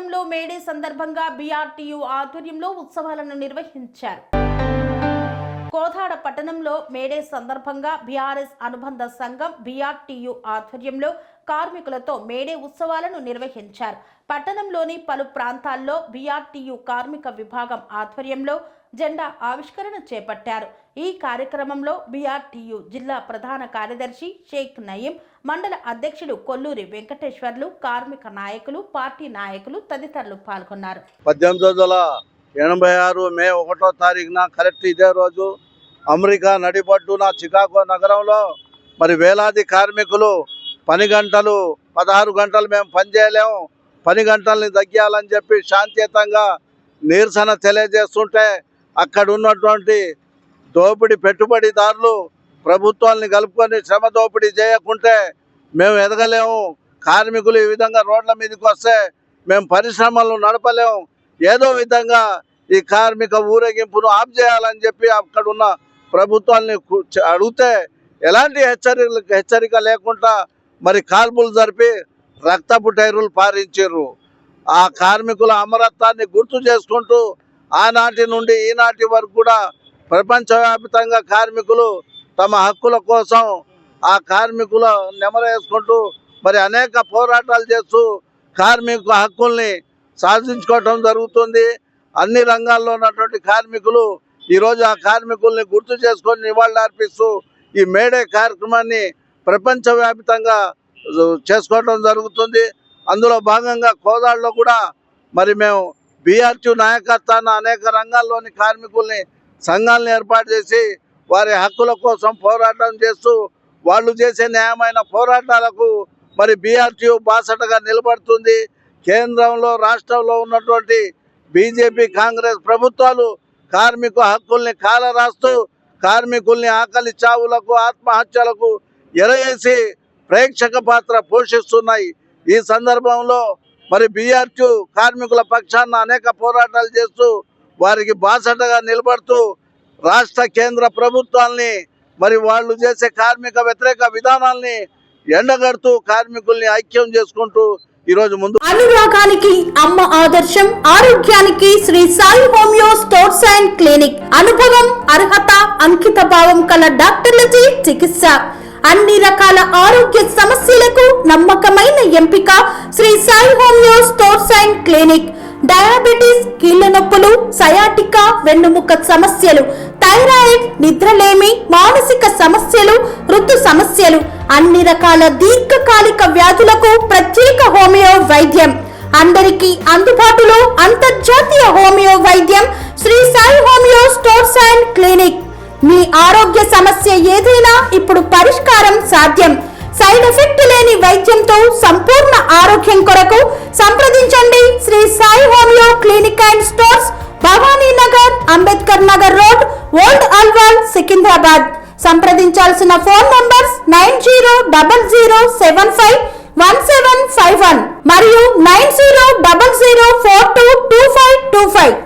పట్టణంలో మేడే సందర్భంగా బీఆర్టీయూ ఆధ్వర్యంలో ఉత్సవాలను నిర్వహించారు. కోదాడ పట్టణంలో మేడే సందర్భంగా బీఆర్ఎస్ అనుబంధ సంఘం బీఆర్టీయూ ఆధ్వర్యంలో కార్మికులతో మేడే ఉత్సవాలను నిర్వహించారు. పట్టణంలోని పలు ప్రాంతాల్లో బీఆర్టీయూ కార్మిక విభాగం ఆధ్వర్యంలో జెండా ఆవిష్కరణ చేపట్టారు. ఈ కార్యక్రమంలో బీఆర్టీయూ జిల్లా ప్రధాన కార్యదర్శి షేక్ నయీం, మండల అధ్యక్షుడు కొల్లూరి వెంకటేశ్వర్లు, కార్మిక నాయకులు, పార్టీ నాయకులు తదితరులు పాల్గొన్నారు. 1886 మే 1వ తారీఖున కరెక్ట్ ఇదే రోజు అమెరికా నడిబొడ్డున చికాగో నగరంలో మరి వేలాది కార్మికులు పని గంటలు 16 గంటలు మేము పనిచేయలేము, పని గంటల్ని తగ్గాలని చెప్పి శాంతియుతంగా నిరసన తెలియజేస్తుంటే అక్కడ ఉన్నటువంటి దోపిడీ పెట్టుబడిదారులు ప్రభుత్వాన్ని కలుపుకొని శ్రమ దోపిడీ చేయకుంటే మేము ఎదగలేము, కార్మికులు ఈ విధంగా రోడ్ల మీదకి వస్తే మేము పరిశ్రమలు నడపలేము, ఏదో విధంగా ఈ కార్మిక ఊరేగింపును ఆఫ్ చేయాలని చెప్పి అక్కడ ఉన్న ప్రభుత్వాన్ని అడిగితే ఎలాంటి హెచ్చరిక లేకుండా మరి కాల్పులు జరిపి రక్తపు టైరులు పారించారు. ఆ కార్మికుల అమరత్వాన్ని గుర్తు చేసుకుంటూ ఆనాటి నుండి ఈనాటి వరకు కూడా ప్రపంచవ్యాప్తంగా కార్మికులు తమ హక్కుల కోసం ఆ కార్మికుల నెమరేసుకుంటూ మరి అనేక పోరాటాలు చేస్తూ కార్మిక హక్కుల్ని సాధించుకోవటం జరుగుతుంది. అన్ని రంగాల్లో ఉన్నటువంటి కార్మికులు ఈరోజు ఆ కార్మికుల్ని గుర్తు చేసుకొని నివాళులు అర్పిస్తూ ఈ మేడే కార్యక్రమాన్ని ప్రపంచవ్యాప్తంగా చేసుకోవటం జరుగుతుంది. అందులో భాగంగా కోదాడలో కూడా మరి మేము బీఆర్టీ నాయకత్వాన అనేక రంగాల్లోని కార్మికుల్ని సంఘాలను ఏర్పాటు చేసి వారి హక్కుల కోసం పోరాటం చేస్తూ వాళ్ళు చేసే న్యాయమైన పోరాటాలకు మరి బీఆర్టీ బాసటగా నిలబడుతుంది. కేంద్రంలో రాష్ట్రంలో ఉన్నటువంటి బీజేపీ కాంగ్రెస్ ప్రభుత్వాలు కార్మిక హక్కుల్ని కాలరాస్తూ కార్మికుల్ని ఆకలి చావులకు ఆత్మహత్యలకు ఎరవేసి ప్రేక్షక పాత్ర పోషిస్తున్నాయి. ఈ సందర్భంలో మరి బీఆర్టీ కార్మికుల పక్షాన అనేక పోరాటాలు చేస్తూ వారికి బాసటగా నిలబడుతూ రాష్ట్ర కేంద్ర ప్రభుత్వాల్ని మరి వాళ్ళు చేసే కార్మిక వ్యతిరేక విధానాల్ని ఎండగడుతూ కార్మికుల్ని ఐక్యం చేసుకుంటూ ఈరోజు ముందు అనురాగానికి అమ్మ ఆదర్శం, ఆరోగ్యానికి Shri Sai homeo stores and clinic. అనుభవం, అర్హత, అంకిత భావం కల డాక్టర్లచే చికిత్స. అన్ని రకాల ఆరోగ్య సమస్యలకు నమ్మకమైన ఎంపిక Shri Sai homeo stores and clinic. Diabetes, కీళ్ల నొప్పులు, సయాటికా, వెన్నుముక సమస్యలు, థైరాయిడ్, నిద్రలేమి, మానసిక సమస్యలు, ఋతు సమస్యలు, అన్ని రకాల దీర్ఘకాలిక వ్యాధులకు ప్రత్యేక హోమియో వైద్యం. అందరికీ అందుబాటులో అంతర్జాతీయ హోమియో వైద్యం Shri Sai homeo stores and clinic. మీ ఆరోగ్య సమస్య ఏదైనా ఇప్పుడు పరిష్కారం సాధ్యం. సైడ్ ఎఫెక్ట్ లేని వైద్యంతో సంపూర్ణ ఆరోగ్యం కొరకు సంప్రదించండి Shri Sai homeo clinic and stores, Bhavani Nagar, Ambedkar Nagar road, old Alwal, Secunderabad. సంప్రదించాల్సిన ఫోన్ నంబర్స్ 9000751751 మరియు 9000422525.